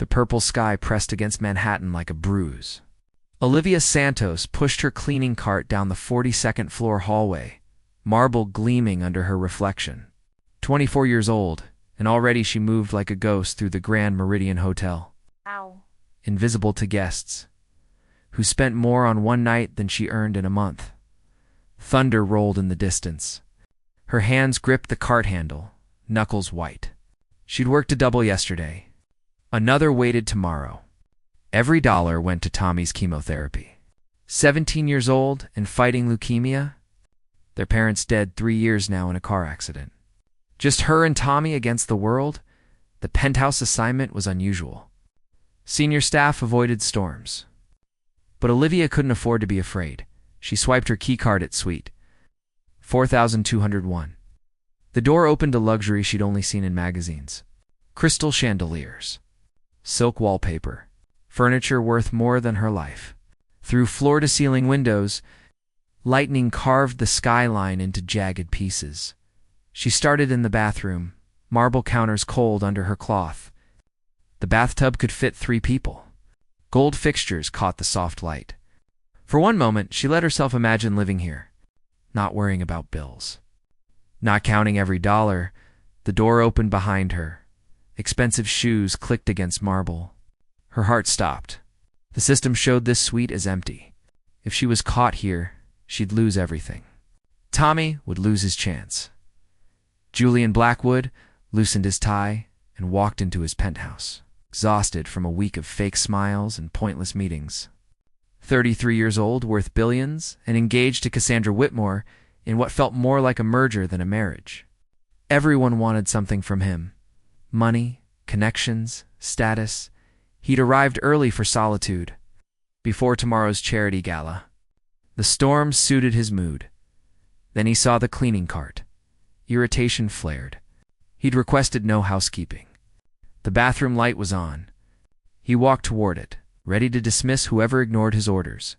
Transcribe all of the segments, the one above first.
The purple sky pressed against Manhattan like a bruise. Olivia Santos pushed her cleaning cart down the 42nd floor hallway, marble gleaming under her reflection. 24 years old, and already she moved like a ghost through the Grand Meridian Hotel. Ow. Invisible to guests, who spent more on one night than she earned in a month. Thunder rolled in the distance. Her hands gripped the cart handle, knuckles white. She'd worked a double yesterday. Another waited tomorrow. Every dollar went to Tommy's chemotherapy. 17 years old and fighting leukemia. Their parents dead 3 years now in a car accident. Just her and Tommy against the world. The penthouse assignment was unusual. Senior staff avoided storms. But Olivia couldn't afford to be afraid. She swiped her keycard at suite 4201. The door opened to luxury she'd only seen in magazines. Crystal chandeliers, silk wallpaper, furniture worth more than her life. Through floor-to-ceiling windows, lightning carved the skyline into jagged pieces. She started in the bathroom, marble counters cold under her cloth. The bathtub could fit 3 people. Gold fixtures caught the soft light. For one moment, she let herself imagine living here, not worrying about bills. Not counting every dollar, the door opened behind her. Expensive shoes clicked against marble. Her heart stopped. The system showed this suite as empty. If she was caught here, she'd lose everything. Tommy would lose his chance. Julian Blackwood loosened his tie and walked into his penthouse, exhausted from a week of fake smiles and pointless meetings. 33 years old, worth billions, and engaged to Cassandra Whitmore in what felt more like a merger than a marriage. Everyone wanted something from him. Money, connections, status. He'd arrived early for solitude, before tomorrow's charity gala. The storm suited his mood. Then he saw the cleaning cart. Irritation flared. He'd requested no housekeeping. The bathroom light was on. He walked toward it, ready to dismiss whoever ignored his orders.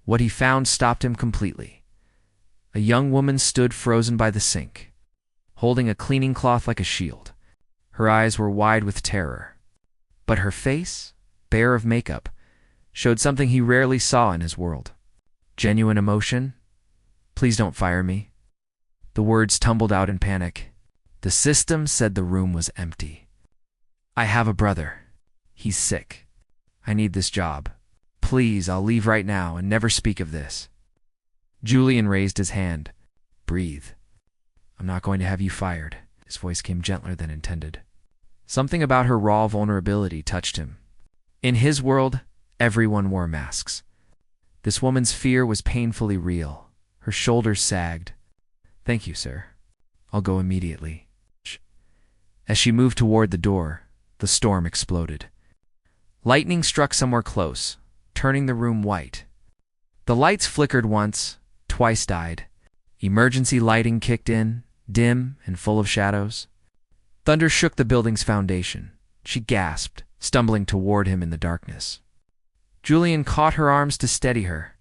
What he found stopped him completely. A young woman stood frozen by the sink, holding a cleaning cloth like a shield. Her eyes were wide with terror. But her face, bare of makeup, showed something he rarely saw in his world. Genuine emotion. "Please don't fire me." The words tumbled out in panic. The system said the room was empty. "I have a brother. He's sick. I need this job. Please, I'll leave right now and never speak of this." Julian raised his hand. "Breathe. I'm not going to have you fired." His voice came gentler than intended. Something about her raw vulnerability touched him. In his world, everyone wore masks. This woman's fear was painfully real. Her shoulders sagged. "Thank you, sir. I'll go immediately." As she moved toward the door, the storm exploded. Lightning struck somewhere close, turning the room white. The lights flickered once, twice died. Emergency lighting kicked in, dim and full of shadows. Thunder shook the building's foundation. She gasped, stumbling toward him in the darkness. Julian caught her arms to steady her.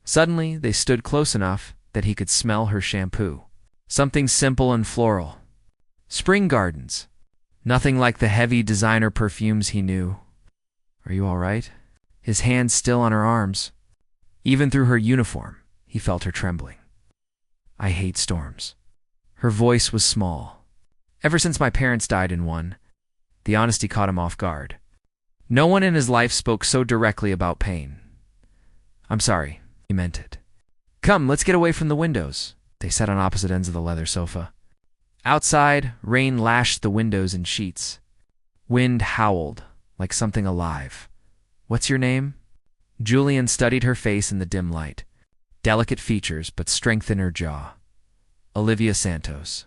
Suddenly, they stood close enough that he could smell her shampoo. Something simple and floral. Spring gardens. Nothing like the heavy designer perfumes he knew. "Are you all right?" His hands still on her arms. Even through her uniform, he felt her trembling. "I hate storms." Her voice was small. Ever since my parents died in one, the honesty caught him off guard. No one in his life spoke so directly about pain. "I'm sorry," he meant it. "Come, let's get away from the windows." They sat on opposite ends of the leather sofa. Outside, rain lashed the windows in sheets. Wind howled, like something alive. "What's your name?" Julian studied her face in the dim light. Delicate features, but strength in her jaw. "Olivia Santos."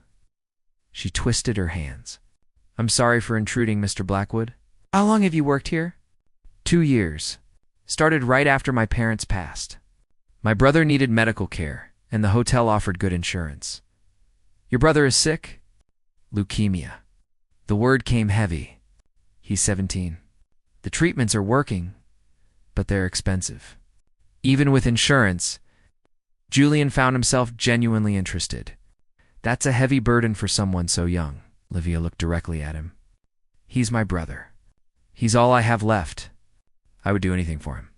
She twisted her hands. "I'm sorry for intruding, Mr. Blackwood. How long have you worked here?" 2 years. Started right after my parents passed. My brother needed medical care, and the hotel offered good insurance. "Your brother is sick?" "Leukemia." The word came heavy. "He's 17. The treatments are working, but they're expensive." Even with insurance, Julian found himself genuinely interested. "That's a heavy burden for someone so young." Olivia looked directly at him. "He's my brother. He's all I have left. I would do anything for him.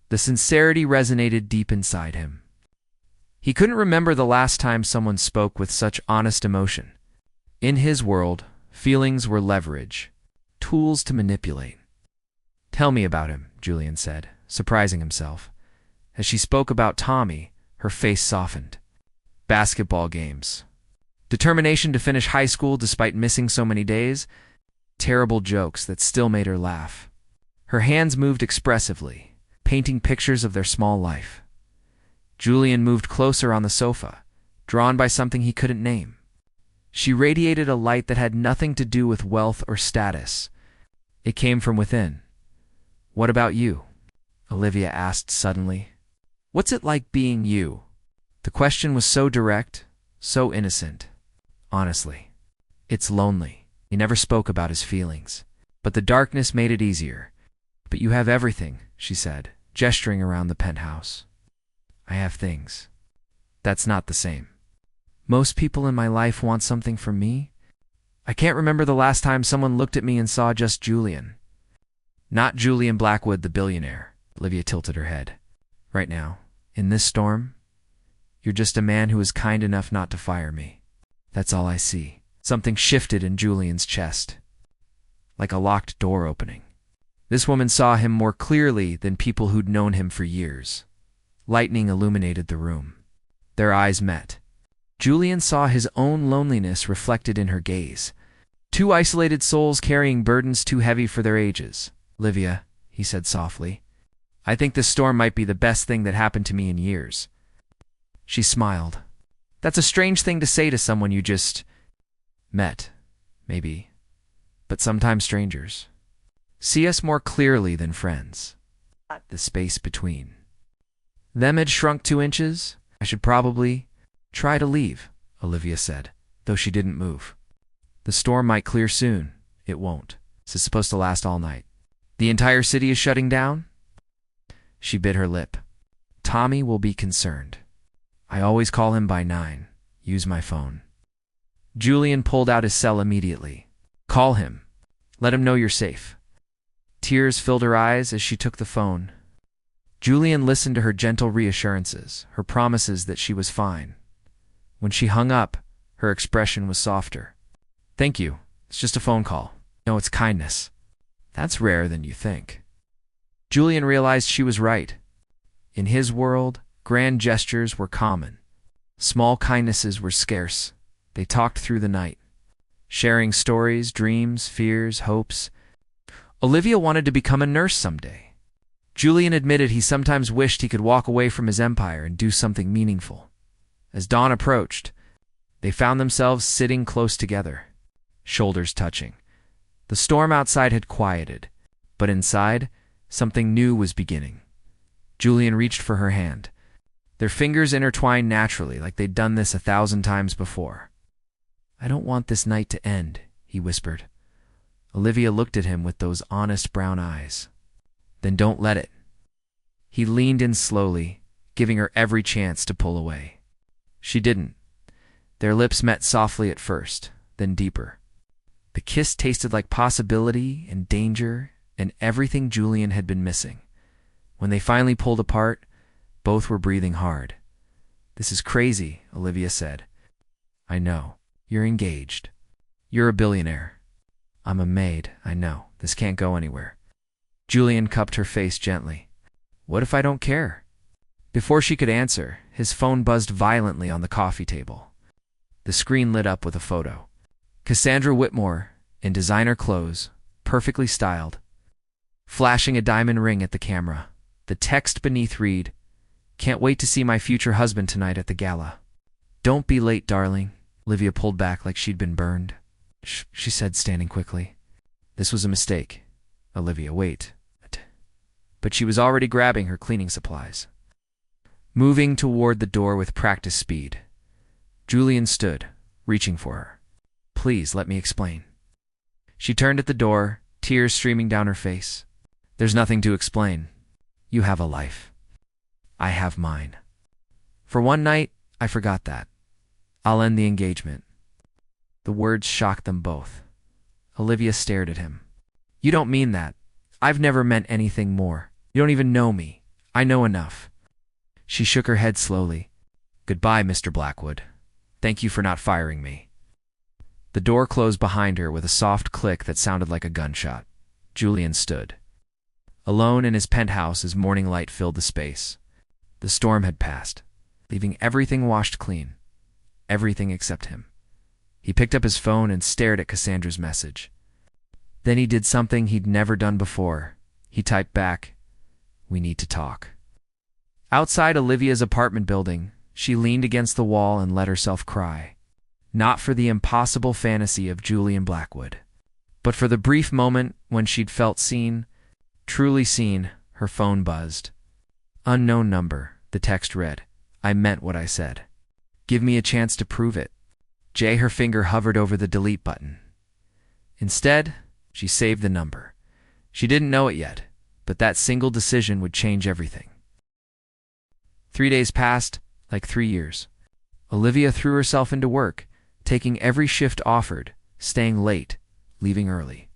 The sincerity resonated deep inside him. He couldn't remember the last time someone spoke with such honest emotion. In his world, feelings were leverage, tools to manipulate. Tell me about him, Julian said, surprising himself. As she spoke about Tommy, her face softened. Basketball games. Determination to finish high school despite missing so many days. Terrible jokes that still made her laugh. Her hands moved expressively, painting pictures of their small life. Julian moved closer on the sofa, drawn by something he couldn't name. She radiated a light that had nothing to do with wealth or status. It came from within. What about you? Olivia asked suddenly. What's it like being you? The question was so direct, so innocent. Honestly, it's lonely. He never spoke about his feelings, but the darkness made it easier. But you have everything, she said, gesturing around the penthouse. I have things. That's not the same. Most people in my life want something from me. I can't remember the last time someone looked at me and saw just Julian. Not Julian Blackwood, the billionaire. Olivia tilted her head. Right now, in this storm, you're just a man who is kind enough not to fire me. That's all I see. Something shifted in Julian's chest, like a locked door opening. This woman saw him more clearly than people who'd known him for years. Lightning illuminated the room. Their eyes met. Julian saw his own loneliness reflected in her gaze. Two isolated souls carrying burdens too heavy for their ages. Olivia, he said softly, I think this storm might be the best thing that happened to me in years. She smiled. That's a strange thing to say to someone you just met, maybe. But sometimes strangers see us more clearly than friends. The space between them had shrunk 2 inches. I should probably try to leave, Olivia said, though she didn't move. The storm might clear soon. It won't. This is supposed to last all night. The entire city is shutting down? She bit her lip. Tommy will be concerned. I always call him by 9. Use my phone. Julian pulled out his cell immediately. Call him. Let him know you're safe. Tears filled her eyes as she took the phone. Julian listened to her gentle reassurances, her promises that she was fine. When she hung up, her expression was softer. Thank you. It's just a phone call. No, it's kindness. That's rarer than you think. Julian realized she was right. In his world, grand gestures were common. Small kindnesses were scarce. They talked through the night, sharing stories, dreams, fears, hopes. Olivia wanted to become a nurse someday. Julian admitted he sometimes wished he could walk away from his empire and do something meaningful. As dawn approached, they found themselves sitting close together, shoulders touching. The storm outside had quieted, but inside, something new was beginning. Julian reached for her hand. Their fingers intertwined naturally, like they'd done this 1,000 times before. I don't want this night to end, he whispered. Olivia looked at him with those honest brown eyes. Then don't let it. He leaned in slowly, giving her every chance to pull away. She didn't. Their lips met softly at first, then deeper. The kiss tasted like possibility and danger and everything Julian had been missing. When they finally pulled apart, both were breathing hard. This is crazy, Olivia said. I know. You're engaged. You're a billionaire. I'm a maid, I know. This can't go anywhere. Julian cupped her face gently. What if I don't care? Before she could answer, his phone buzzed violently on the coffee table. The screen lit up with a photo. Cassandra Whitmore, in designer clothes, perfectly styled, flashing a diamond ring at the camera. The text beneath read, Can't wait to see my future husband tonight at the gala. Don't be late, darling. Olivia pulled back like she'd been burned. Shh, she said, standing quickly. This was a mistake. Olivia, wait. But she was already grabbing her cleaning supplies. Moving toward the door with practiced speed. Julian stood, reaching for her. Please, let me explain. She turned at the door, tears streaming down her face. There's nothing to explain. You have a life. I have mine. For one night, I forgot that. I'll end the engagement. The words shocked them both. Olivia stared at him. You don't mean that. I've never meant anything more. You don't even know me. I know enough. She shook her head slowly. Goodbye, Mr. Blackwood. Thank you for not firing me. The door closed behind her with a soft click that sounded like a gunshot. Julian stood alone in his penthouse as morning light filled the space. The storm had passed, leaving everything washed clean. Everything except him. He picked up his phone and stared at Cassandra's message. Then he did something he'd never done before. He typed back, "We need to talk." Outside Olivia's apartment building, she leaned against the wall and let herself cry. Not for the impossible fantasy of Julian Blackwood, but for the brief moment when she'd felt seen, truly seen. Her phone buzzed. Unknown number, the text read. I meant what I said. Give me a chance to prove it. Her finger hovered over the delete button. Instead, she saved the number. She didn't know it yet, but that single decision would change everything. 3 days passed, like 3 years. Olivia threw herself into work, taking every shift offered, staying late, leaving early.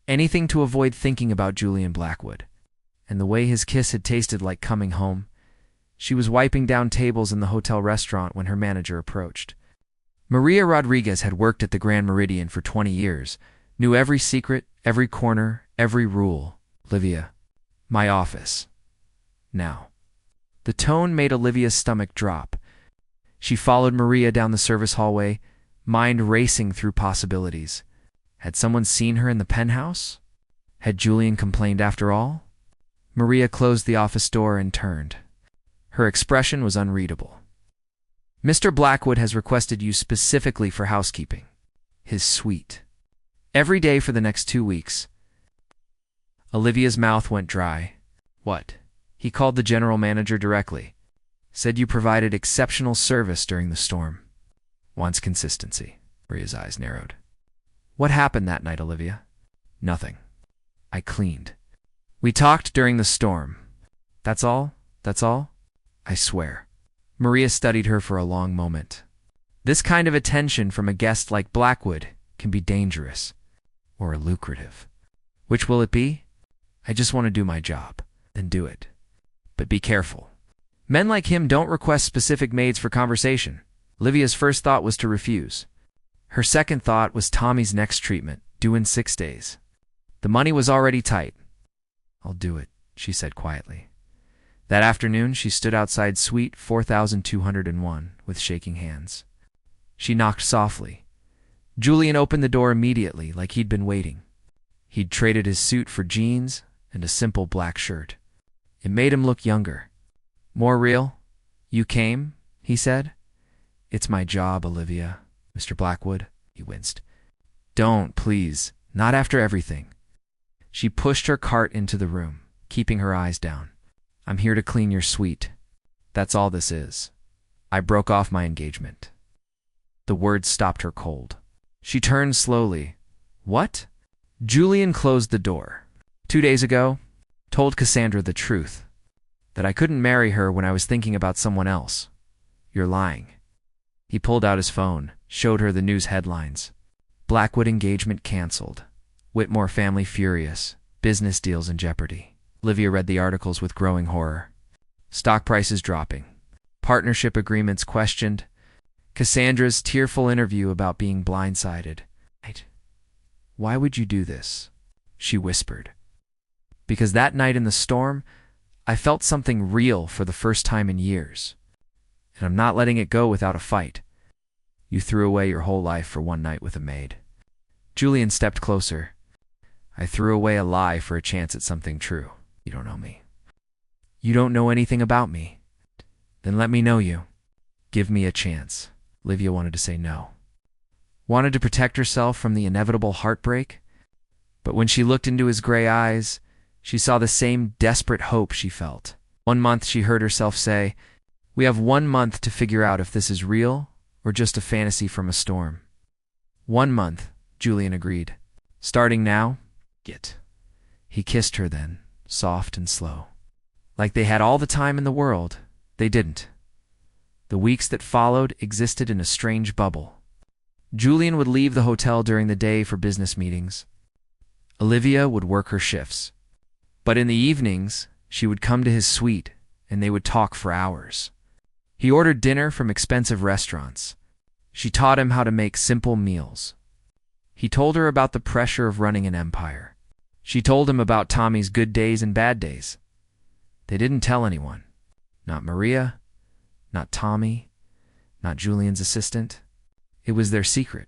Anything to avoid thinking about Julian Blackwood. And the way his kiss had tasted like coming home. She was wiping down tables in the hotel restaurant when her manager approached. Maria Rodriguez had worked at the Grand Meridian for 20 years, knew every secret, every corner, every rule. Olivia. My office. Now. The tone made Olivia's stomach drop. She followed Maria down the service hallway, mind racing through possibilities. Had someone seen her in the penthouse? Had Julian complained after all? Maria closed the office door and turned. Her expression was unreadable. Mr. Blackwood has requested you specifically for housekeeping. His suite. Every day for the next 2 weeks. Olivia's mouth went dry. What? He called the general manager directly. Said you provided exceptional service during the storm. Wants consistency. Maria's eyes narrowed. What happened that night, Olivia? Nothing. I cleaned. We talked during the storm. That's all? That's all? I swear. Maria studied her for a long moment. This kind of attention from a guest like Blackwood can be dangerous or lucrative. Which will it be? I just want to do my job. Then do it. But be careful. Men like him don't request specific maids for conversation. Olivia's first thought was to refuse. Her second thought was Tommy's next treatment, due in 6 days. The money was already tight. I'll do it, she said quietly. That afternoon, she stood outside suite 4201 with shaking hands. She knocked softly. Julian opened the door immediately, like he'd been waiting. He'd traded his suit for jeans and a simple black shirt. It made him look younger. More real? You came? He said. It's my job, Olivia. Mr. Blackwood, he winced. Don't, please. Not after everything. She pushed her cart into the room, keeping her eyes down. I'm here to clean your suite. That's all this is. I broke off my engagement. The words stopped her cold. She turned slowly. What? Julian closed the door. 2 days ago, told Cassandra the truth. That I couldn't marry her when I was thinking about someone else. You're lying. He pulled out his phone, showed her the news headlines. Blackwood engagement canceled. Whitmore family furious. Business deals in jeopardy. Olivia read the articles with growing horror. Stock prices dropping. Partnership agreements questioned. Cassandra's tearful interview about being blindsided. Why would you do this? She whispered. Because that night in the storm, I felt something real for the first time in years. And I'm not letting it go without a fight. You threw away your whole life for one night with a maid. Julian stepped closer. I threw away a lie for a chance at something true. You don't know me. You don't know anything about me. Then let me know you. Give me a chance. Olivia wanted to say no. Wanted to protect herself from the inevitable heartbreak. But when she looked into his gray eyes, she saw the same desperate hope she felt. 1 month, she heard herself say, we have 1 month to figure out if this is real or just a fantasy from a storm. 1 month, Julian agreed. Starting now, get. He kissed her then, soft and slow. Like they had all the time in the world, they didn't. The weeks that followed existed in a strange bubble. Julian would leave the hotel during the day for business meetings. Olivia would work her shifts. But in the evenings, she would come to his suite, and they would talk for hours. He ordered dinner from expensive restaurants. She taught him how to make simple meals. He told her about the pressure of running an empire. She told him about Tommy's good days and bad days. They didn't tell anyone. Not Maria, not Tommy, not Julian's assistant. It was their secret,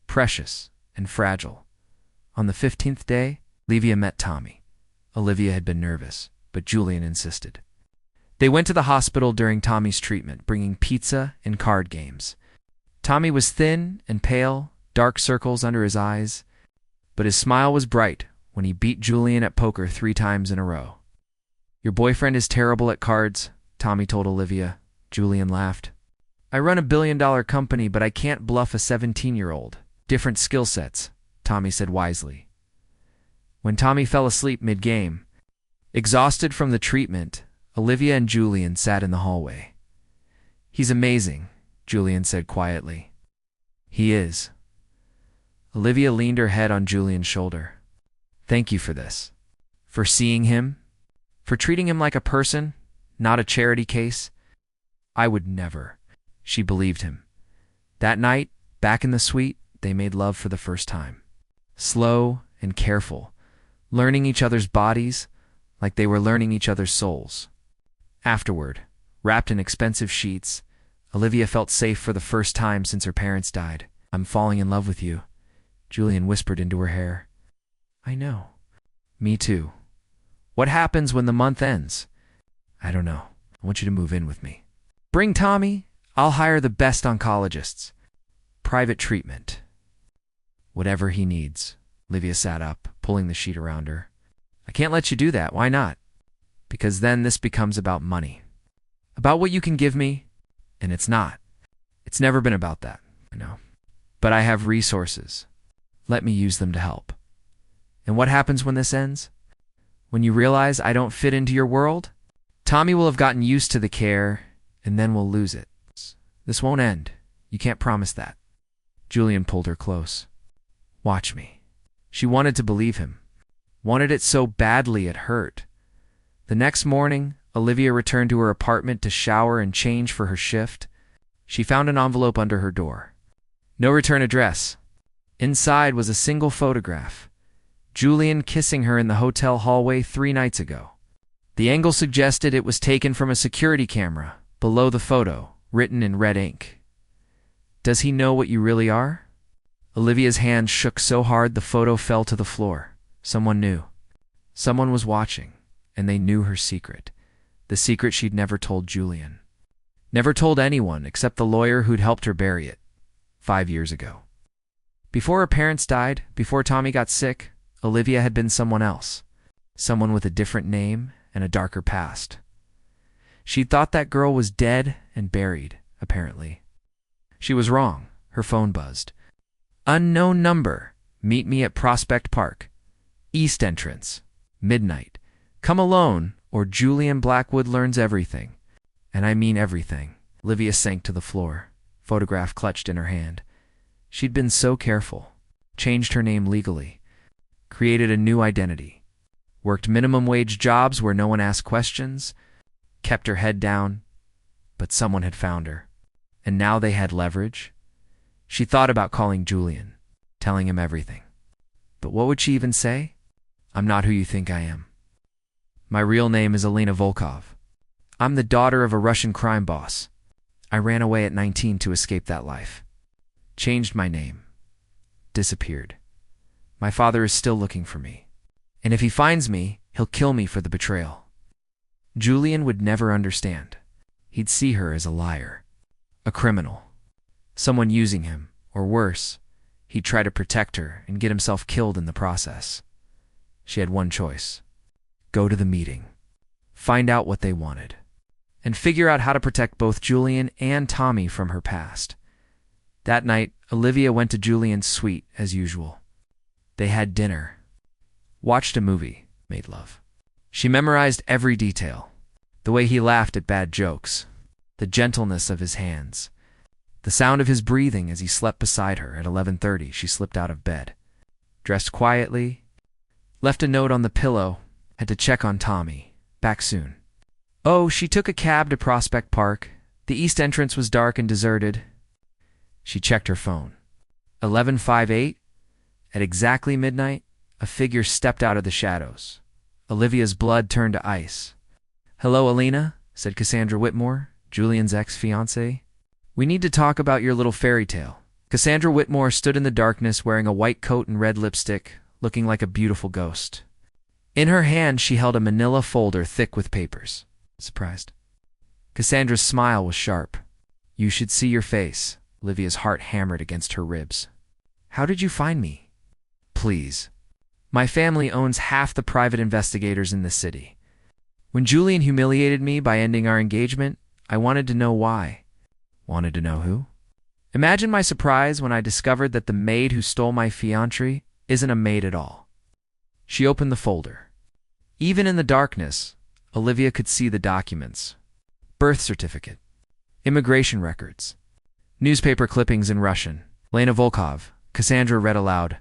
precious and fragile. On the 15th day, Olivia met Tommy. Olivia had been nervous, but Julian insisted. They went to the hospital during Tommy's treatment, bringing pizza and card games. Tommy was thin and pale, dark circles under his eyes, but his smile was bright when he beat Julian at poker 3 times in a row. "Your boyfriend is terrible at cards," Tommy told Olivia. Julian laughed. "I run a billion-dollar company, but I can't bluff a 17-year-old. Different skill sets," Tommy said wisely. When Tommy fell asleep mid-game, exhausted from the treatment, Olivia and Julian sat in the hallway. "He's amazing," Julian said quietly. "He is." Olivia leaned her head on Julian's shoulder. "Thank you for this. For seeing him. For treating him like a person, not a charity case. I would never." She believed him. That night, back in the suite, they made love for the first time. Slow and careful, learning each other's bodies like they were learning each other's souls. Afterward, wrapped in expensive sheets, Olivia felt safe for the first time since her parents died. "I'm falling in love with you," Julian whispered into her hair. "I know." "Me too." "What happens when the month ends?" "I don't know. I want you to move in with me." "Bring Tommy. I'll hire the best oncologists. Private treatment. Whatever he needs." Olivia sat up, pulling the sheet around her. "I can't let you do that. Why not?" "Because then this becomes about money. About what you can give me, and it's not. It's never been about that, I know. But I have resources. Let me use them to help. And what happens when this ends? When you realize I don't fit into your world? Tommy will have gotten used to the care, and then we'll lose it. This won't end. You can't promise that." Julian pulled her close. "Watch me." She wanted to believe him. Wanted it so badly it hurt. The next morning, Olivia returned to her apartment to shower and change for her shift. She found an envelope under her door. No return address. Inside was a single photograph. Julian kissing her in the hotel hallway 3 nights ago. The angle suggested it was taken from a security camera. Below the photo, written in red ink. "Does he know what you really are?" Olivia's hand shook so hard the photo fell to the floor. Someone knew. Someone was watching, and they knew her secret. The secret she'd never told Julian. Never told anyone except the lawyer who'd helped her bury it 5 years ago. Before her parents died, before Tommy got sick, Olivia had been someone else. Someone with a different name and a darker past. She'd thought that girl was dead and buried, apparently. She was wrong. Her phone buzzed. "Unknown number. Meet me at Prospect Park. East entrance. Midnight. Come alone, or Julian Blackwood learns everything. And I mean everything." Olivia sank to the floor, photograph clutched in her hand. She'd been so careful. Changed her name legally. Created a new identity. Worked minimum wage jobs where no one asked questions. Kept her head down. But someone had found her. And now they had leverage. She thought about calling Julian, telling him everything. But what would she even say? "I'm not who you think I am. My real name is Elena Volkov. I'm the daughter of a Russian crime boss. I ran away at 19 to escape that life. Changed my name. Disappeared. My father is still looking for me. And if he finds me, he'll kill me for the betrayal." Julian would never understand. He'd see her as a liar. A criminal. Someone using him, or worse, he'd try to protect her and get himself killed in the process. She had one choice. Go to the meeting. Find out what they wanted. And figure out how to protect both Julian and Tommy from her past. That night, Olivia went to Julian's suite as usual. They had dinner. Watched a movie. Made love. She memorized every detail. The way he laughed at bad jokes. The gentleness of his hands. The sound of his breathing as he slept beside her. At 11:30, she slipped out of bed. Dressed quietly, Left a note on the pillow. Had to check on Tommy. Back soon. Oh, she took a cab to Prospect Park. The east entrance was dark and deserted. She checked her phone. 11:58. At exactly midnight, a figure stepped out of the shadows. Olivia's blood turned to ice. "Hello, Alina," said Cassandra Whitmore, Julian's ex-fiancée. "We need to talk about your little fairy tale." Cassandra Whitmore stood in the darkness wearing a white coat and red lipstick, looking like a beautiful ghost. In her hand, she held a manila folder thick with papers. Surprised. Cassandra's smile was sharp. "You should see your face." Olivia's heart hammered against her ribs. "How did you find me?" "Please. My family owns half the private investigators in the city. When Julian humiliated me by ending our engagement, I wanted to know why." "Wanted to know who?" "Imagine my surprise when I discovered that the maid who stole my fiancé isn't a maid at all." She opened the folder. Even in the darkness, Olivia could see the documents. Birth certificate. Immigration records. Newspaper clippings in Russian. Lena Volkov, Cassandra read aloud.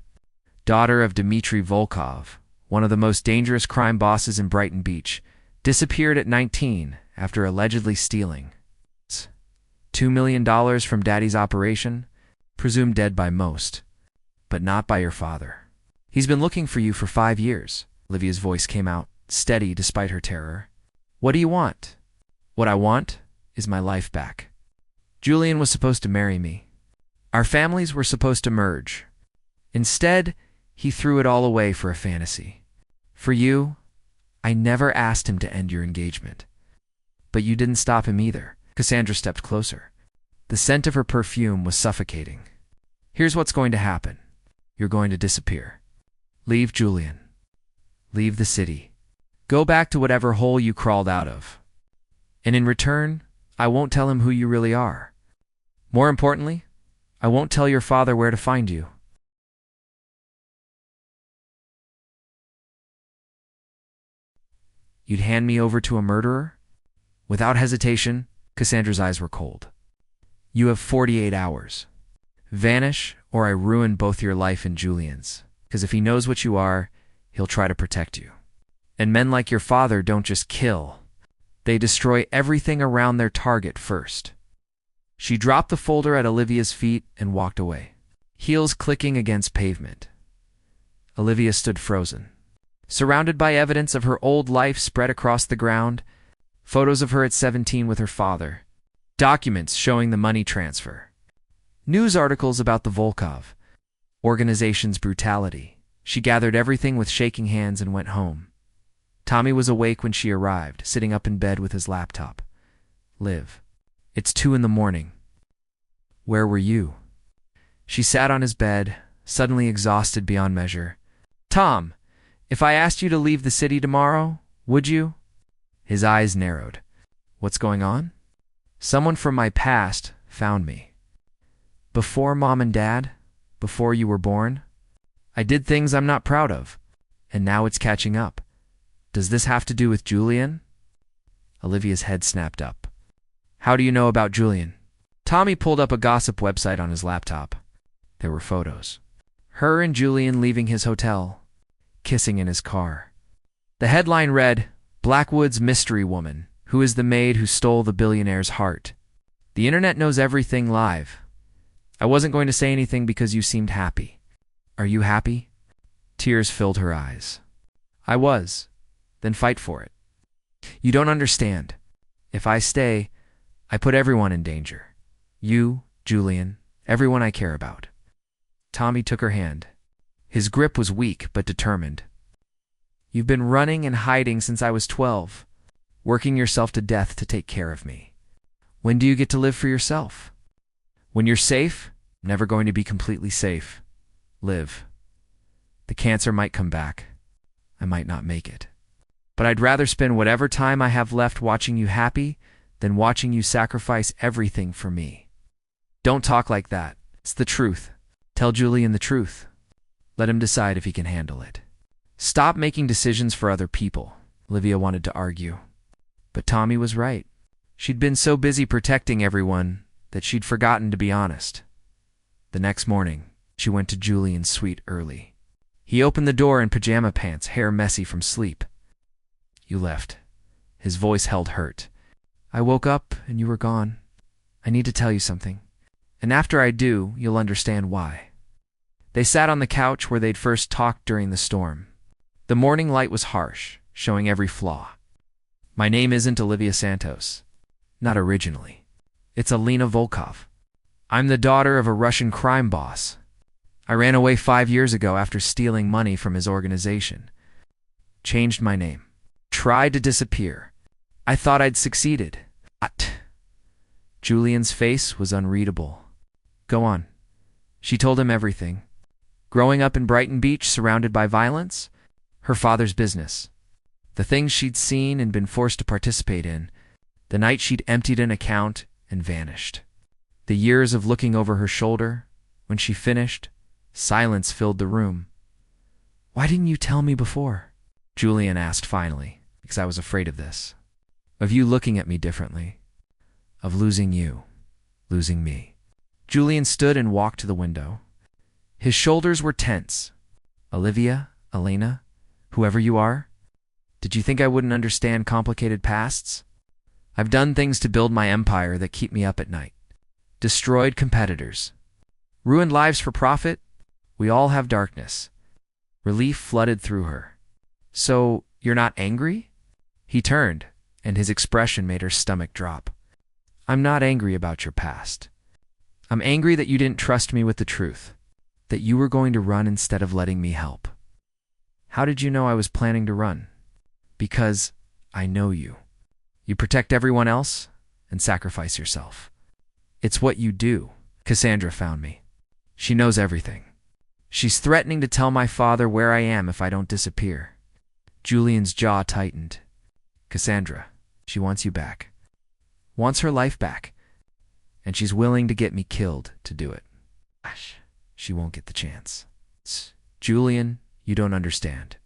Daughter of Dmitry Volkov, one of the most dangerous crime bosses in Brighton Beach, disappeared at 19 after allegedly stealing $2 million from Daddy's operation, presumed dead by most, but not by your father. He's been looking for you for 5 years. Olivia's voice came out, steady despite her terror. "What do you want?" "What I want is my life back. Julian was supposed to marry me. Our families were supposed to merge. Instead, he threw it all away for a fantasy. For you, I never asked him to end your engagement. But you didn't stop him either." Cassandra stepped closer. The scent of her perfume was suffocating. "Here's what's going to happen. You're going to disappear. Leave Julian. Leave the city. Go back to whatever hole you crawled out of. And in return, I won't tell him who you really are. More importantly, I won't tell your father where to find you." "You'd hand me over to a murderer?" Without hesitation, Cassandra's eyes were cold. "You have 48 hours. Vanish, or I ruin both your life and Julian's. Because if he knows what you are, he'll try to protect you. And men like your father don't just kill. They destroy everything around their target first." She dropped the folder at Olivia's feet and walked away, heels clicking against pavement. Olivia stood frozen. Surrounded by evidence of her old life spread across the ground, photos of her at 17 with her father, documents showing the money transfer, news articles about the Volkov organization's brutality. She gathered everything with shaking hands and went home. Tommy was awake when she arrived, sitting up in bed with his laptop. "Liv, it's 2 a.m. Where were you?" She sat on his bed, suddenly exhausted beyond measure. "Tom, if I asked you to leave the city tomorrow, would you?" His eyes narrowed. "What's going on?" "Someone from my past found me. Before Mom and Dad, before you were born, I did things I'm not proud of, and now it's catching up. Does this have to do with Julian?" Olivia's head snapped up. "How do you know about Julian?" Tommy pulled up a gossip website on his laptop. There were photos. Her and Julian leaving his hotel, kissing in his car. The headline read, "Blackwood's Mystery Woman, Who is the Maid Who Stole the Billionaire's Heart?" The internet knows everything live. I wasn't going to say anything because you seemed happy. Are you happy? Tears filled her eyes. I was. Then fight for it. You don't understand. If I stay, I put everyone in danger. You, Julian, everyone I care about. Tommy took her hand. His grip was weak but determined. You've been running and hiding since I was 12, working yourself to death to take care of me. When do you get to live for yourself? When you're safe, never going to be completely safe. Live. The cancer might come back. I might not make it. But I'd rather spend whatever time I have left watching you happy than watching you sacrifice everything for me. Don't talk like that. It's the truth. Tell Julian the truth. Let him decide if he can handle it. Stop making decisions for other people, Olivia wanted to argue. But Tommy was right. She'd been so busy protecting everyone that she'd forgotten to be honest. The next morning, she went to Julian's suite early. He opened the door in pajama pants, hair messy from sleep. You left. His voice held hurt. I woke up and you were gone. I need to tell you something. And after I do, you'll understand why. They sat on the couch where they'd first talked during the storm. The morning light was harsh, showing every flaw. My name isn't Olivia Santos. Not originally. It's Alina Volkov. I'm the daughter of a Russian crime boss. I ran away 5 years ago after stealing money from his organization. Changed my name. Tried to disappear. I thought I'd succeeded. But Julian's face was unreadable. Go on. She told him everything. Growing up in Brighton Beach, surrounded by violence, her father's business, the things she'd seen and been forced to participate in, the night she'd emptied an account and vanished, the years of looking over her shoulder. When she finished, silence filled the room. Why didn't you tell me before? Julian asked finally, because I was afraid of this. Of you looking at me differently. Of losing you. Losing me. Julian stood and walked to the window. His shoulders were tense. Olivia, Elena, whoever you are, did you think I wouldn't understand complicated pasts? I've done things to build my empire that keep me up at night. Destroyed competitors. Ruined lives for profit. We all have darkness. Relief flooded through her. So, you're not angry? He turned, and his expression made her stomach drop. I'm not angry about your past. I'm angry that you didn't trust me with the truth, that you were going to run instead of letting me help. How did you know I was planning to run? Because I know you. You protect everyone else and sacrifice yourself. It's what you do. Cassandra found me. She knows everything. She's threatening to tell my father where I am if I don't disappear. Julian's jaw tightened. Cassandra, she wants you back. Wants her life back. And she's willing to get me killed to do it. Gosh, she won't get the chance. Julian, you don't understand.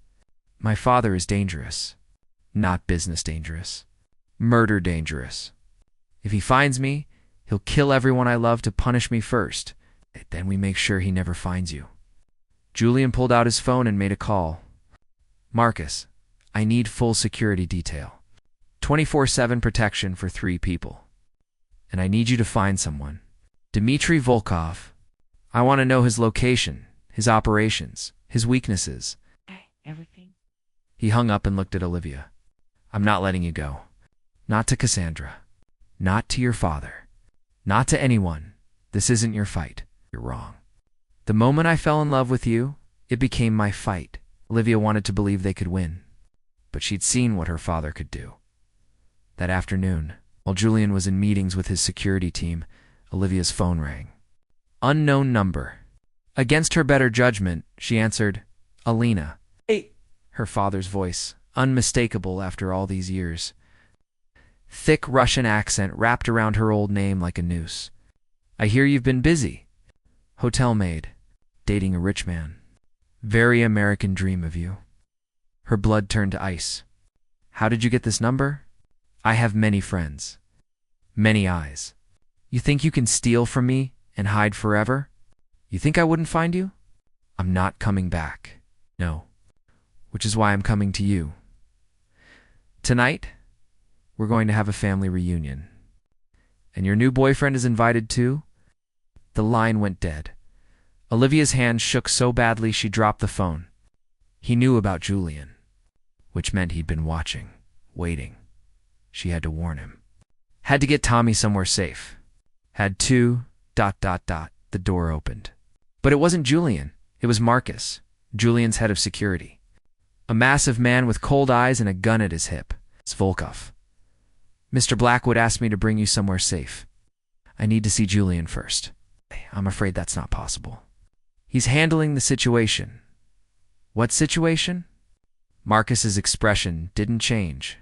My father is dangerous. Not business dangerous. Murder dangerous. If he finds me, he'll kill everyone I love to punish me first. Then we make sure he never finds you. Julian pulled out his phone and made a call. Marcus, I need full security detail. 24/7 protection for 3 people. And I need you to find someone. Dmitry Volkov. I want to know his location, his operations, his weaknesses. Everything. He hung up and looked at Olivia. I'm not letting you go. Not to Cassandra. Not to your father. Not to anyone. This isn't your fight. You're wrong. The moment I fell in love with you, it became my fight. Olivia wanted to believe they could win, but she'd seen what her father could do. That afternoon, while Julian was in meetings with his security team, Olivia's phone rang. Unknown number. Against her better judgment, she answered, Alina. Hey. Her father's voice, unmistakable after all these years. Thick Russian accent wrapped around her old name like a noose. I hear you've been busy. Hotel maid. Dating a rich man. Very American dream of you. Her blood turned to ice. How did you get this number? I have many friends. Many eyes. You think you can steal from me and hide forever? You think I wouldn't find you? I'm not coming back. No. Which is why I'm coming to you. Tonight, we're going to have a family reunion. And your new boyfriend is invited too? The line went dead. Olivia's hand shook so badly she dropped the phone. He knew about Julian, which meant he'd been watching, waiting. She had to warn him. Had to get Tommy somewhere safe. Had to... The door opened. But it wasn't Julian. It was Marcus, Julian's head of security. A massive man with cold eyes and a gun at his hip. It's Volkov. Mr. Blackwood asked me to bring you somewhere safe. I need to see Julian first. I'm afraid that's not possible. He's handling the situation. What situation? Marcus's expression didn't change.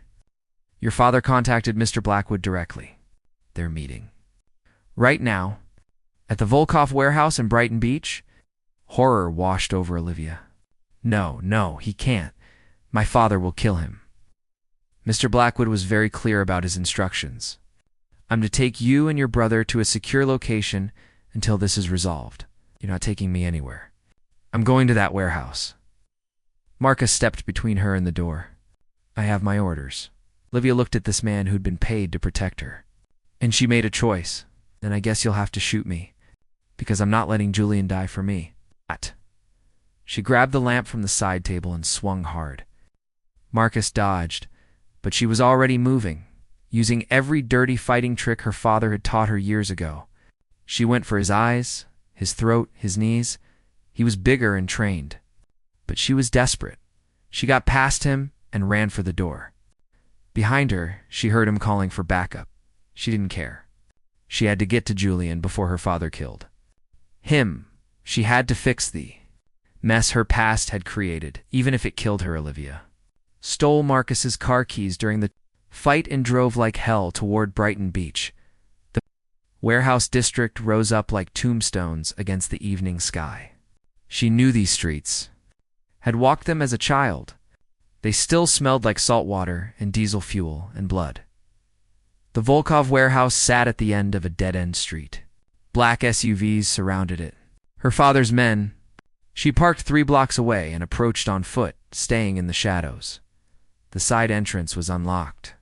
Your father contacted Mr. Blackwood directly. They're meeting. Right now, at the Volkov warehouse in Brighton Beach. Horror washed over Olivia. No, he can't. My father will kill him. Mr. Blackwood was very clear about his instructions. I'm to take you and your brother to a secure location until this is resolved. You're not taking me anywhere. I'm going to that warehouse. Marcus stepped between her and the door. I have my orders. Olivia looked at this man who'd been paid to protect her. And she made a choice. Then I guess you'll have to shoot me, because I'm not letting Julian die for me. She grabbed the lamp from the side table and swung hard. Marcus dodged, but she was already moving, using every dirty fighting trick her father had taught her years ago. She went for his eyes, his throat, his knees. He was bigger and trained. But she was desperate. She got past him and ran for the door. Behind her, she heard him calling for backup. She didn't care. She had to get to Julian before her father killed him. She had to fix the mess her past had created, even if it killed her. Olivia stole Marcus's car keys during the fight and drove like hell toward Brighton Beach. The warehouse district rose up like tombstones against the evening sky. She knew these streets, had walked them as a child. They still smelled like salt water and diesel fuel and blood. The Volkov warehouse sat at the end of a dead-end street. Black SUVs surrounded it. Her father's men. She parked 3 blocks away and approached on foot, staying in the shadows. The side entrance was unlocked.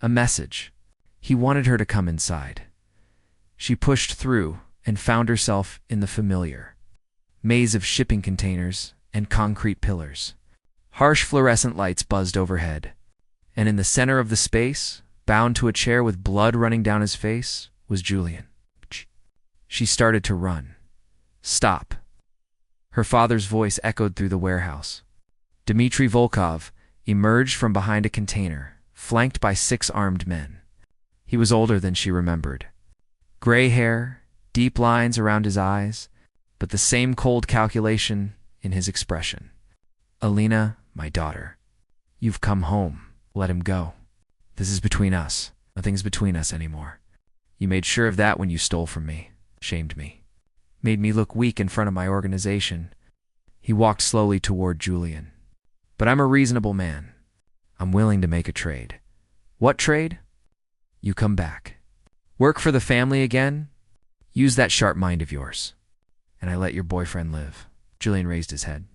A message. He wanted her to come inside. She pushed through and found herself in the familiar maze of shipping containers and concrete pillars. Harsh fluorescent lights buzzed overhead, and in the center of the space, bound to a chair with blood running down his face, was Julian. She started to run. Stop. Her father's voice echoed through the warehouse. Dmitry Volkov emerged from behind a container, flanked by 6 armed men. He was older than she remembered. Gray hair, deep lines around his eyes, but the same cold calculation in his expression. Alina, my daughter, you've come home. Let him go. This is between us. Nothing's between us anymore. You made sure of that when you stole from me, shamed me, made me look weak in front of my organization. He walked slowly toward Julian. But I'm a reasonable man. I'm willing to make a trade. What trade? You come back. Work for the family again? Use that sharp mind of yours. And I let your boyfriend live. Julian raised his head.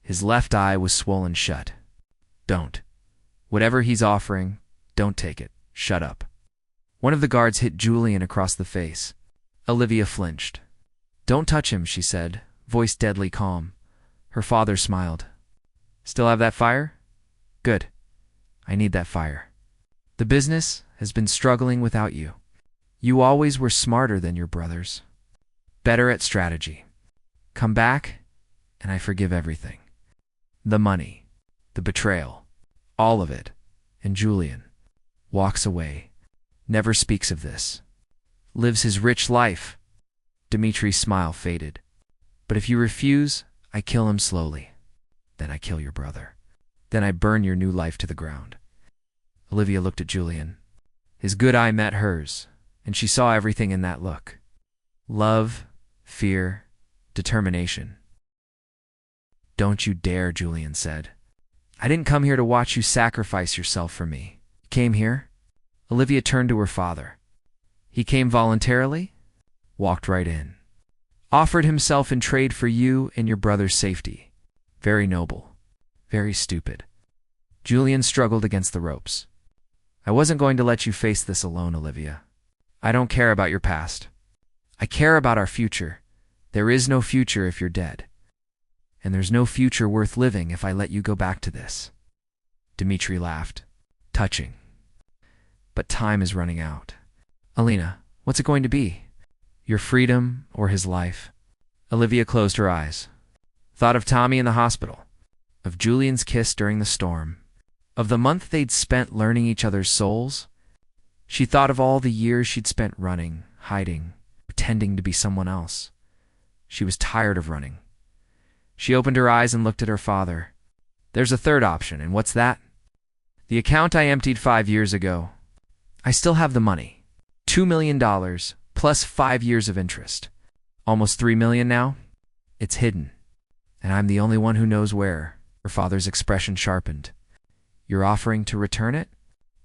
His left eye was swollen shut. Don't. Whatever he's offering, don't take it. Shut up. One of the guards hit Julian across the face. Olivia flinched. Don't touch him, she said, voice deadly calm. Her father smiled. Still have that fire? Good. I need that fire. The business has been struggling without you. You always were smarter than your brothers. Better at strategy. Come back, and I forgive everything. The money, the betrayal, all of it. And Julian walks away, never speaks of this, lives his rich life. Dimitri's smile faded. But if you refuse, I kill him slowly. Then I kill your brother. Then I burn your new life to the ground. Olivia looked at Julian. His good eye met hers, and she saw everything in that look. Love, fear, determination. Don't you dare, Julian said. I didn't come here to watch you sacrifice yourself for me. You came here? Olivia turned to her father. He came voluntarily? Walked right in. Offered himself in trade for you and your brother's safety. Very noble. Very stupid. Julian struggled against the ropes. I wasn't going to let you face this alone, Olivia. I don't care about your past. I care about our future. There is no future if you're dead. And there's no future worth living if I let you go back to this. Dmitri laughed. Touching. But time is running out. Alina, what's it going to be? Your freedom or his life? Olivia closed her eyes. Thought of Tommy in the hospital. Of Julian's kiss during the storm. Of the month they'd spent learning each other's souls. She thought of all the years she'd spent running, hiding, pretending to be someone else. She was tired of running. She opened her eyes and looked at her father. There's a third option, and what's that? The account I emptied 5 years ago. I still have the money. $2 million, plus 5 years of interest. Almost $3 million now? It's hidden. And I'm the only one who knows where. Her father's expression sharpened. You're offering to return it?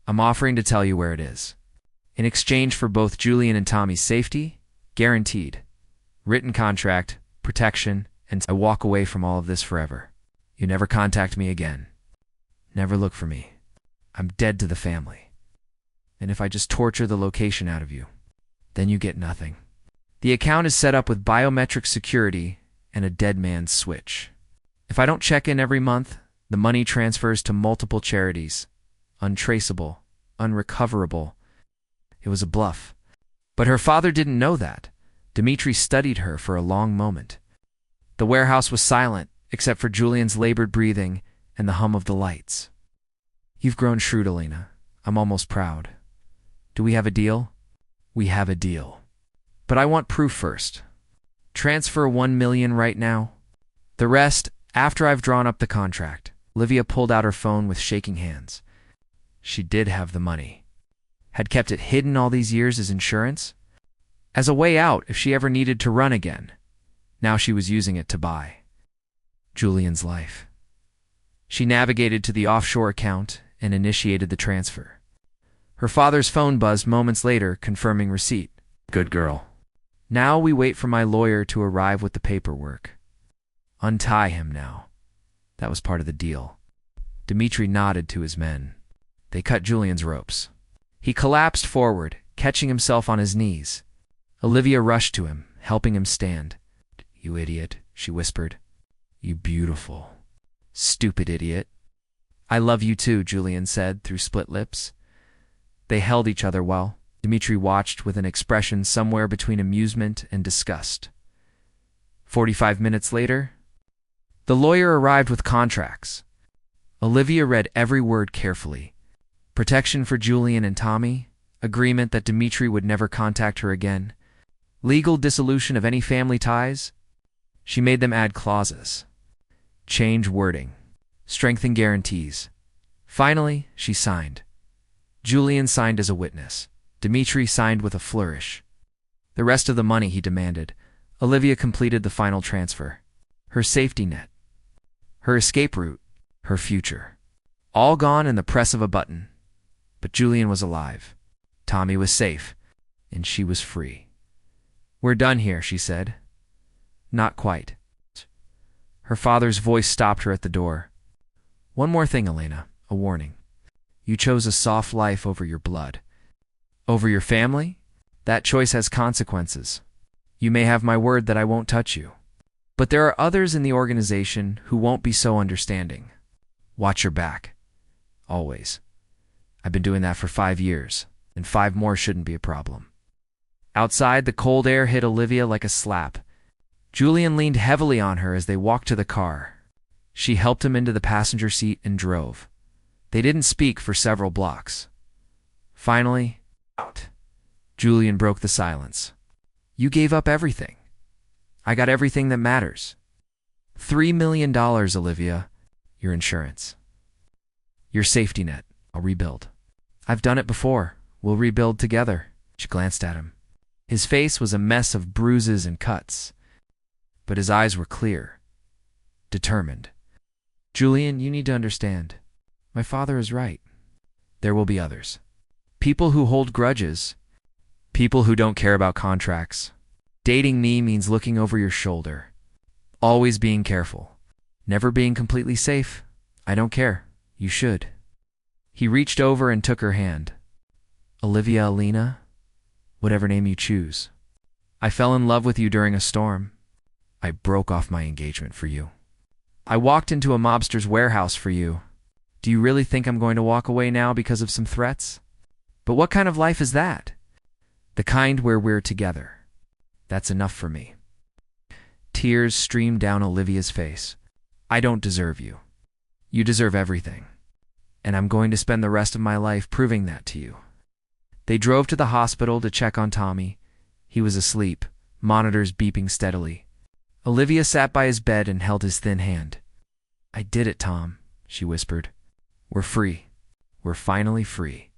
I'm offering to tell you where it is. In exchange for both Julian and Tommy's safety, guaranteed. Written contract, protection, and I walk away from all of this forever. You never contact me again. Never look for me. I'm dead to the family. And if I just torture the location out of you, then you get nothing. The account is set up with biometric security and a dead man's switch. If I don't check in every month, the money transfers to multiple charities. Untraceable, unrecoverable. It was a bluff. But her father didn't know that. Dmitri studied her for a long moment. The warehouse was silent, except for Julian's labored breathing and the hum of the lights. You've grown shrewd, Elena. I'm almost proud. Do we have a deal? We have a deal. But I want proof first. Transfer 1 million right now. The rest, after I've drawn up the contract. Olivia pulled out her phone with shaking hands. She did have the money. Had kept it hidden all these years as insurance? As a way out if she ever needed to run again. Now she was using it to buy Julian's life. She navigated to the offshore account and initiated the transfer. Her father's phone buzzed moments later, confirming receipt. Good girl. Now we wait for my lawyer to arrive with the paperwork. Untie him now. That was part of the deal. Dmitri nodded to his men. They cut Julian's ropes. He collapsed forward, catching himself on his knees. Olivia rushed to him, helping him stand. You idiot, she whispered. You beautiful. Stupid idiot. I love you too, Julian said through split lips. They held each other while Dmitri watched with an expression somewhere between amusement and disgust. 45 minutes later, the lawyer arrived with contracts. Olivia read every word carefully. Protection for Julian and Tommy, agreement that Dmitri would never contact her again, legal dissolution of any family ties. She made them add clauses, change wording, strengthen guarantees. Finally, she signed. Julian signed as a witness. Dmitri signed with a flourish. The rest of the money he demanded. Olivia completed the final transfer. Her safety net, her escape route, her future. All gone in the press of a button. But Julian was alive. Tommy was safe. And she was free. We're done here, she said. Not quite. Her father's voice stopped her at the door. One more thing, Elena, a warning. You chose a soft life over your blood. Over your family? That choice has consequences. You may have my word that I won't touch you. But there are others in the organization who won't be so understanding. Watch your back. Always. I've been doing that for 5 years, and 5 more shouldn't be a problem. Outside, the cold air hit Olivia like a slap. Julian leaned heavily on her as they walked to the car. She helped him into the passenger seat and drove. They didn't speak for several blocks. Finally, out. Julian broke the silence. You gave up everything. I got everything that matters. $3 million, Olivia. Your insurance. Your safety net. I'll rebuild. I've done it before. We'll rebuild together. She glanced at him. His face was a mess of bruises and cuts, but his eyes were clear, determined. Julian, you need to understand. My father is right. There will be others. People who hold grudges. People who don't care about contracts. Dating me means looking over your shoulder. Always being careful. Never being completely safe. I don't care. You should. He reached over and took her hand. Olivia Elena, whatever name you choose. I fell in love with you during a storm. I broke off my engagement for you. I walked into a mobster's warehouse for you. Do you really think I'm going to walk away now because of some threats? But what kind of life is that? The kind where we're together. That's enough for me. Tears streamed down Olivia's face. I don't deserve you. You deserve everything. And I'm going to spend the rest of my life proving that to you. They drove to the hospital to check on Tommy. He was asleep, monitors beeping steadily. Olivia sat by his bed and held his thin hand. I did it, Tom, she whispered. We're free. We're finally free.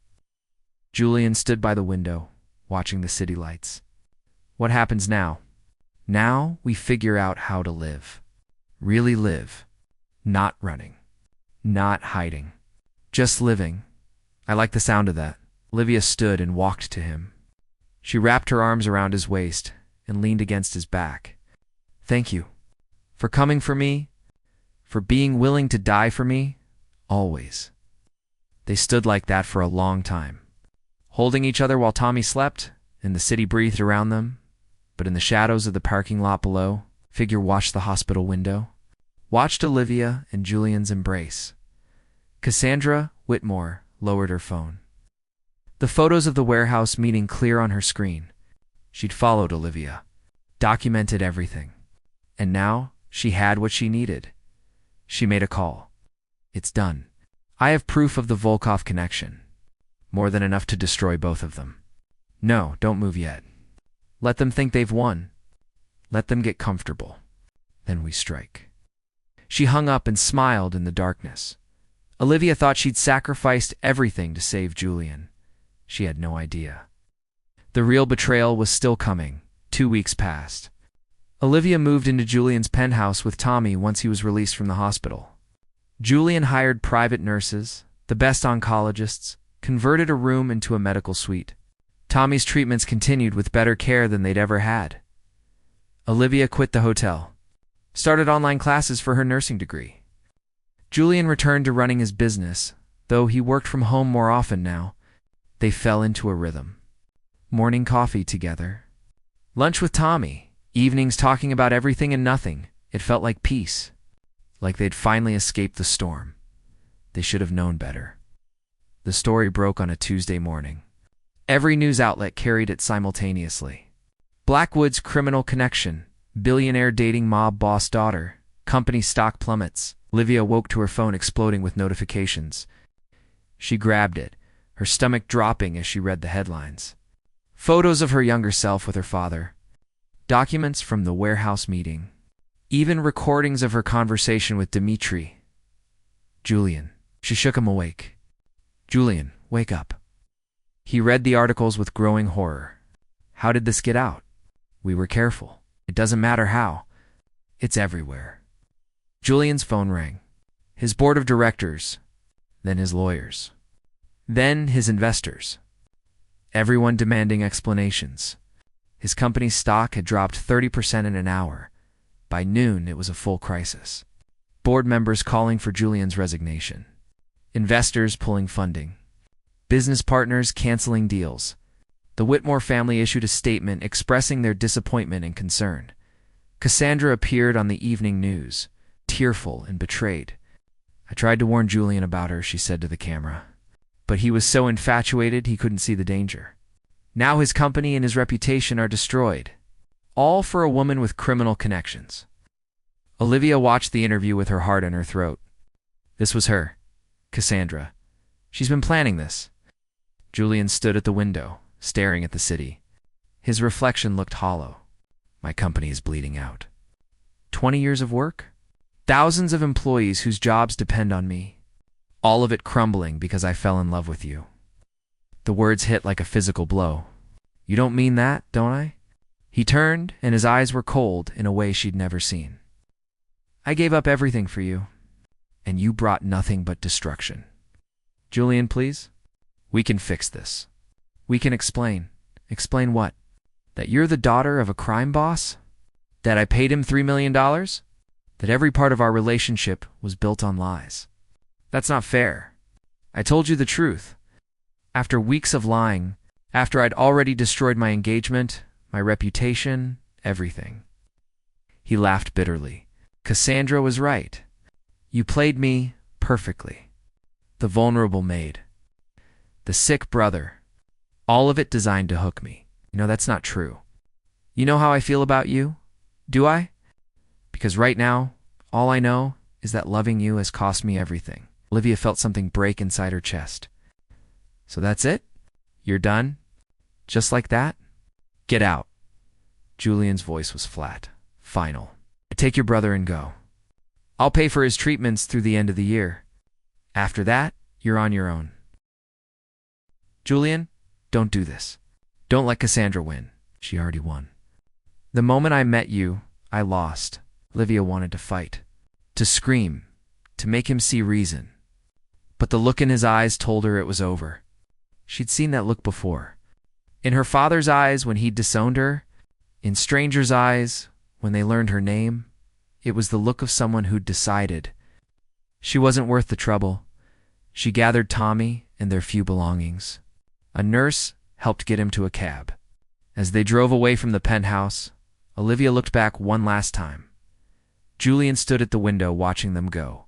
Julian stood by the window, watching the city lights. What happens now? Now we figure out how to live. Really live. Not running. Not hiding. Just living. I like the sound of that. Olivia stood and walked to him. She wrapped her arms around his waist and leaned against his back. Thank you. For coming for me. for being willing to die for me, always." They stood like that for a long time, holding each other while Tommy slept, and the city breathed around them. But in the shadows of the parking lot below, a figure watched the hospital window, watched Olivia and Julian's embrace. Cassandra Whitmore lowered her phone. The photos of the warehouse meeting clear on her screen. She'd followed Olivia, documented everything. And now she had what she needed. She made a call. "It's done. I have proof of the Volkov connection. More than enough to destroy both of them. No, don't move yet. Let them think they've won. Let them get comfortable. Then we strike." She hung up and smiled in the darkness. Olivia thought she'd sacrificed everything to save Julian. She had no idea. The real betrayal was still coming. 2 weeks passed. Olivia moved into Julian's penthouse with Tommy once he was released from the hospital. Julian hired private nurses, the best oncologists, converted a room into a medical suite. Tommy's treatments continued with better care than they'd ever had. Olivia quit the hotel, started online classes for her nursing degree. Julian returned to running his business, though he worked from home more often now. They fell into a rhythm. Morning coffee together. Lunch with Tommy. Evenings talking about everything and nothing. It felt like peace. Like they'd finally escaped the storm. They should have known better. The story broke on a Tuesday morning. Every news outlet carried it simultaneously. Blackwood's criminal connection. Billionaire dating mob boss daughter. Company stock plummets. Olivia woke to her phone exploding with notifications. She grabbed it, her stomach dropping as she read the headlines. Photos of her younger self with her father. Documents from the warehouse meeting. Even recordings of her conversation with Dmitri. "Julian." She shook him awake. "Julian, wake up." He read the articles with growing horror. How did this get out? We were careful. It doesn't matter how. It's everywhere. Julian's phone rang. His board of directors, then his lawyers, then his investors. Everyone demanding explanations. His company's stock had dropped 30% in an hour. By noon, it was a full crisis. Board members calling for Julian's resignation. Investors pulling funding. Business partners canceling deals. The Whitmore family issued a statement expressing their disappointment and concern. Cassandra appeared on the evening news, tearful and betrayed. "I tried to warn Julian about her," she said to the camera. "But he was so infatuated he couldn't see the danger. Now his company and his reputation are destroyed. All for a woman with criminal connections." Olivia watched the interview with her heart in her throat. This was her, Cassandra. She's been planning this. Julian stood at the window, staring at the city. His reflection looked hollow. "My company is bleeding out. 20 years of work? Thousands of employees whose jobs depend on me. All of it crumbling because I fell in love with you." The words hit like a physical blow. "You don't mean that, don't I?" He turned, and his eyes were cold in a way she'd never seen. "I gave up everything for you, and you brought nothing but destruction. Julian, please? We can fix this. We can explain." "Explain what? That you're the daughter of a crime boss? That I paid him $3 million? That every part of our relationship was built on lies? That's not fair. I told you the truth. After weeks of lying, after I'd already destroyed my engagement, my reputation, everything." He laughed bitterly. "Cassandra was right. You played me perfectly. The vulnerable maid. The sick brother. All of it designed to hook me. You know, that's not true. You know how I feel about you? Do I? Because right now, all I know is that loving you has cost me everything." Olivia felt something break inside her chest. "So that's it? You're done? Just like that? Get out." Julian's voice was flat, final. "Take your brother and go. I'll pay for his treatments through the end of the year. After that, you're on your own." "Julian, don't do this. Don't let Cassandra win. She already won. The moment I met you, I lost." Olivia wanted to fight, to scream, to make him see reason. But the look in his eyes told her it was over. She'd seen that look before. In her father's eyes when he'd disowned her, in strangers' eyes when they learned her name. It was the look of someone who'd decided She wasn't worth the trouble. She gathered Tommy and their few belongings. A nurse helped get him to a cab. As they drove away from the penthouse, Olivia looked back one last time. Julian stood at the window watching them go.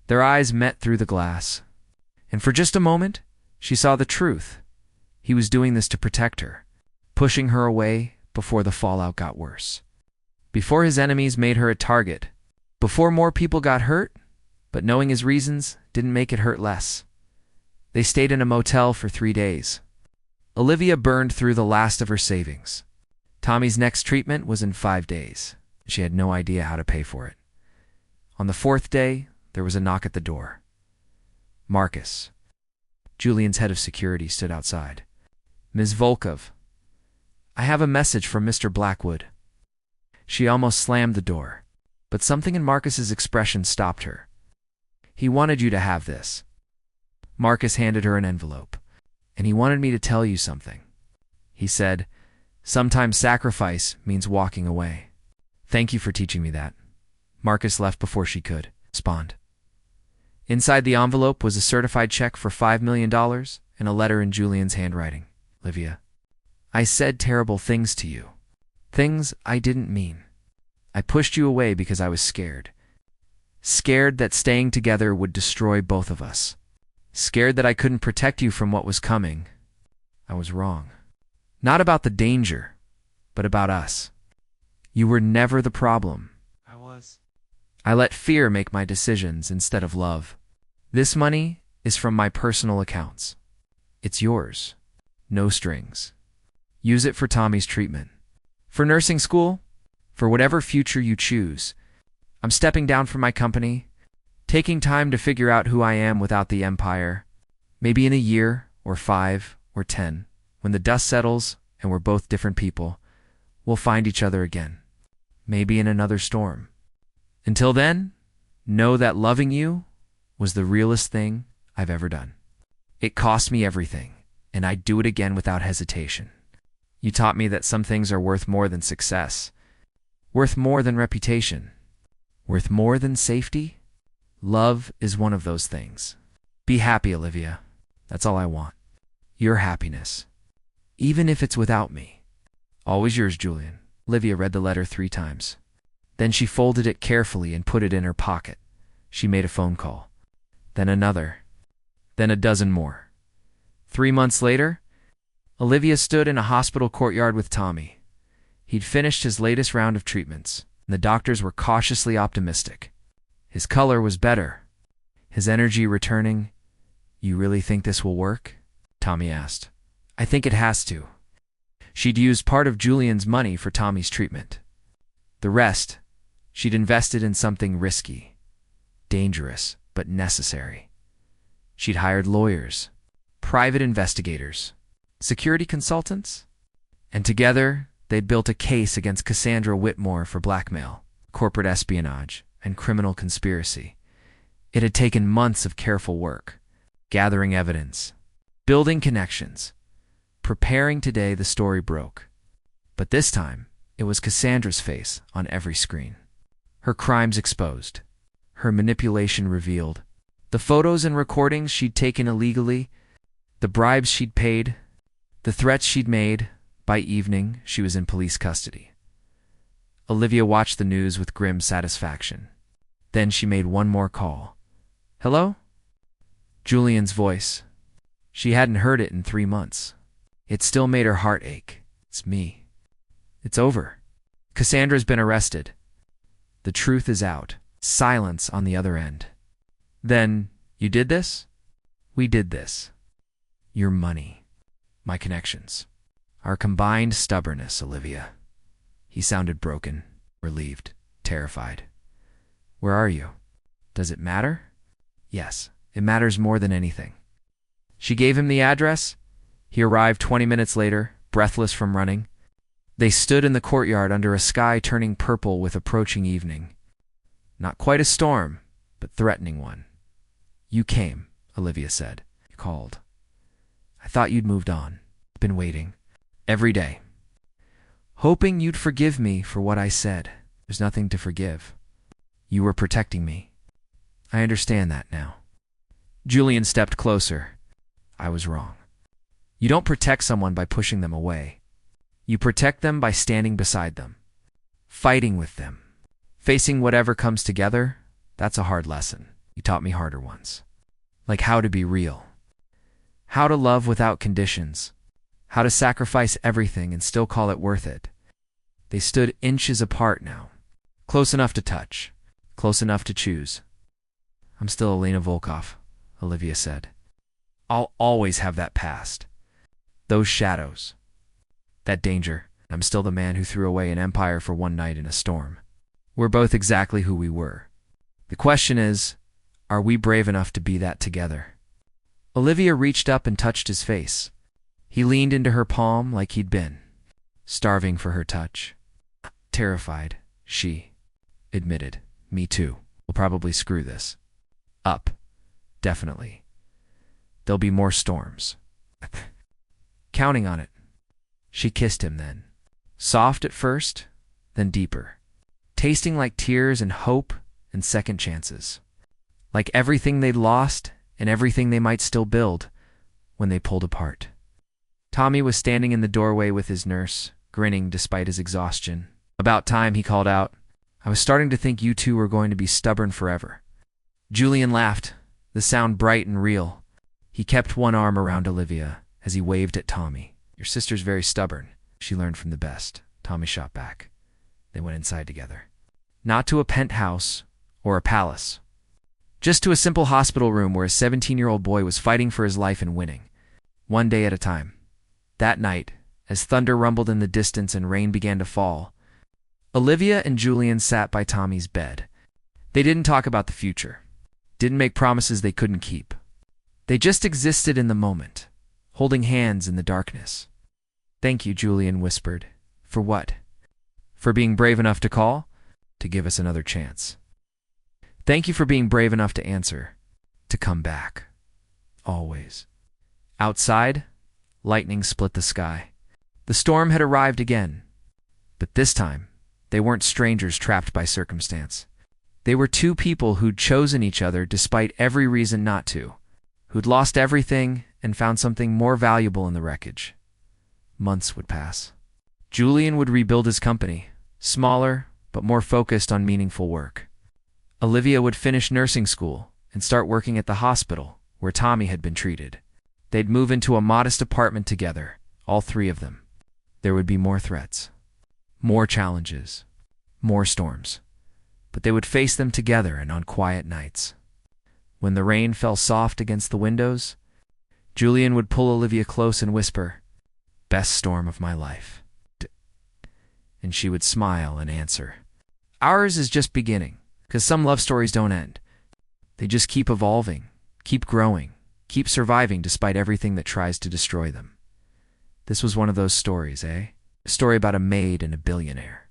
Their eyes met through the glass, and for just a moment, she saw the truth. He was doing this to protect her, pushing her away before the fallout got worse. Before his enemies made her a target, before more people got hurt, but knowing his reasons didn't make it hurt less. They stayed in a motel for 3 days. Olivia burned through the last of her savings. Tommy's next treatment was in 5 days. She had no idea how to pay for it. On the 4th day, there was a knock at the door. Marcus, Julian's head of security, stood outside. "Ms. Volkov, I have a message from Mr. Blackwood." She almost slammed the door, but something in Marcus's expression stopped her. "He wanted you to have this." Marcus handed her an envelope. "And he wanted me to tell you something." He said, "Sometimes sacrifice means walking away." "Thank you for teaching me that." Marcus left before she could respond. Inside the envelope was a certified check for $5 million and a letter in Julian's handwriting. "Olivia, I said terrible things to you. Things I didn't mean. I pushed you away because I was scared. Scared that staying together would destroy both of us. Scared that I couldn't protect you from what was coming. I was wrong. Not about the danger, but about us. You were never the problem. I let fear make my decisions instead of love. This money is from my personal accounts. It's yours. No strings. Use it for Tommy's treatment. For nursing school, for whatever future you choose. I'm stepping down from my company, taking time to figure out who I am without the empire. Maybe in a year, or 5, or 10, when the dust settles and we're both different people, we'll find each other again. Maybe in another storm. Until then, know that loving you was the realest thing I've ever done. It cost me everything, and I'd do it again without hesitation. You taught me that some things are worth more than success, worth more than reputation, worth more than safety. Love is one of those things. Be happy, Olivia. That's all I want. Your happiness. Even if it's without me. Always yours, Julian." Olivia read the letter 3 times. Then she folded it carefully and put it in her pocket. She made a phone call. Then another. Then a dozen more. 3 months later, Olivia stood in a hospital courtyard with Tommy. He'd finished his latest round of treatments, and the doctors were cautiously optimistic. His color was better, his energy returning. "You really think this will work?" Tommy asked. "I think it has to." She'd used part of Julian's money for Tommy's treatment. The rest, she'd invested in something risky, dangerous, but necessary. She'd hired lawyers, private investigators, security consultants, and together they'd built a case against Cassandra Whitmore for blackmail, corporate espionage, and criminal conspiracy. It had taken months of careful work, gathering evidence, building connections, preparing. Today the story broke. But this time, it was Cassandra's face on every screen. Her crimes exposed, her manipulation revealed, the photos and recordings she'd taken illegally, the bribes she'd paid, the threats she'd made. By evening, she was in police custody. Olivia watched the news with grim satisfaction. Then she made one more call. "Hello?" Julian's voice. She hadn't heard it in 3 months. It still made her heart ache. "It's me. It's over. Cassandra's been arrested. The truth is out." Silence on the other end. "Then, you did this?" "We did this. Your money. My connections. Our combined stubbornness, Olivia." He sounded broken, relieved, terrified. "Where are you? Does it matter?" "Yes, it matters more than anything." She gave him the address. He arrived 20 minutes later, breathless from running. They stood in the courtyard under a sky turning purple with approaching evening. Not quite a storm, but threatening one. "You came," Olivia said. "You called. I thought you'd moved on. Been waiting. Every day. Hoping you'd forgive me for what I said. There's nothing to forgive. You were protecting me. I understand that now. Julian stepped closer. I was wrong. You don't protect someone by pushing them away. You protect them by standing beside them, fighting with them, facing whatever comes together. That's a hard lesson. You taught me harder ones. Like how to be real, how to love without conditions, how to sacrifice everything and still call it worth it. They stood inches apart now, close enough to touch, close enough to choose. I'm still Elena Volkov, Olivia said. I'll always have that past, those shadows, that danger. I'm still the man who threw away an empire for one night in a storm. We're both exactly who we were. The question is, are we brave enough to be that together? Olivia reached up and touched his face. He leaned into her palm like he'd been, starving for her touch. Terrified, she admitted. Me too. We'll probably screw this up. Definitely. There'll be more storms. Counting on it. She kissed him then. Soft at first, then deeper. Tasting like tears and hope and second chances. Like everything they'd lost and everything they might still build when they pulled apart. Tommy was standing in the doorway with his nurse, grinning despite his exhaustion. About time, he called out. I was starting to think you two were going to be stubborn forever. Julian laughed, the sound bright and real. He kept one arm around Olivia as he waved at Tommy. Your sister's very stubborn. She learned from the best. Tommy shot back. They went inside together. Not to a penthouse or a palace. Just to a simple hospital room where a 17-year-old boy was fighting for his life and winning. One day at a time. That night, as thunder rumbled in the distance and rain began to fall, Olivia and Julian sat by Tommy's bed. They didn't talk about the future. Didn't make promises they couldn't keep. They just existed in the moment, holding hands in the darkness. Thank you, Julian whispered. For what? For being brave enough to call? To give us another chance. Thank you for being brave enough to answer. To come back. Always. Outside, lightning split the sky. The storm had arrived again. But this time, they weren't strangers trapped by circumstance. They were two people who'd chosen each other despite every reason not to, who'd lost everything and found something more valuable in the wreckage. Months would pass. Julian would rebuild his company, smaller but more focused on meaningful work. Olivia would finish nursing school and start working at the hospital where Tommy had been treated. They'd move into a modest apartment together, all three of them. There would be more threats, more challenges, more storms, but they would face them together and on quiet nights. When the rain fell soft against the windows, Julian would pull Olivia close and whisper, "Best storm of my life." And she would smile and answer, "Ours is just beginning, 'cause some love stories don't end. They just keep evolving, keep growing, keep surviving despite everything that tries to destroy them." This was one of those stories, eh? A story about a maid and a billionaire.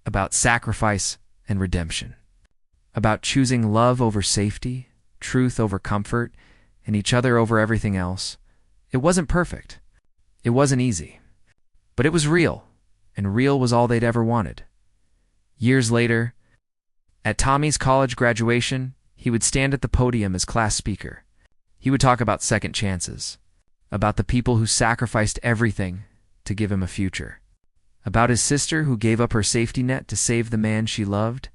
About sacrifice and redemption. About choosing love over safety, truth over comfort, and each other over everything else. It wasn't perfect. It wasn't easy. But it was real, and real was all they'd ever wanted. Years later, at Tommy's college graduation, he would stand at the podium as class speaker. He would talk about second chances, about the people who sacrificed everything to give him a future, about his sister who gave up her safety net to save the man she loved,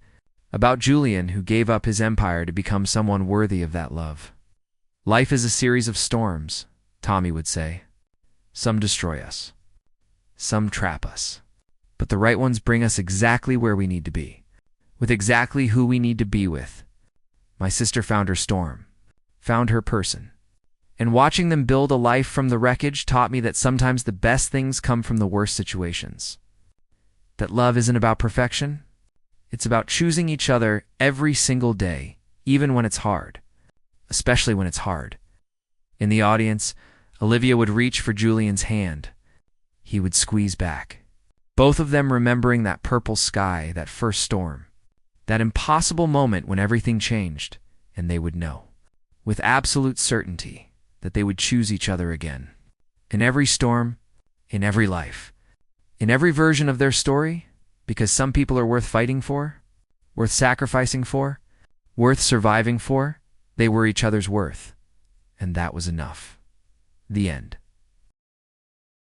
about Julian who gave up his empire to become someone worthy of that love. Life is a series of storms, Tommy would say. Some destroy us. Some trap us. But the right ones bring us exactly where we need to be, with exactly who we need to be with. My sister found her storm, found her person. And watching them build a life from the wreckage taught me that sometimes the best things come from the worst situations. That love isn't about perfection. It's about choosing each other every single day, even when it's hard. Especially when it's hard. In the audience, Olivia would reach for Julian's hand. He would squeeze back. Both of them remembering that purple sky, that first storm. That impossible moment when everything changed, and they would know, with absolute certainty, that they would choose each other again. In every storm, in every life, in every version of their story, because some people are worth fighting for, worth sacrificing for, Worth surviving for? They were each other's worth. And that was enough. The end.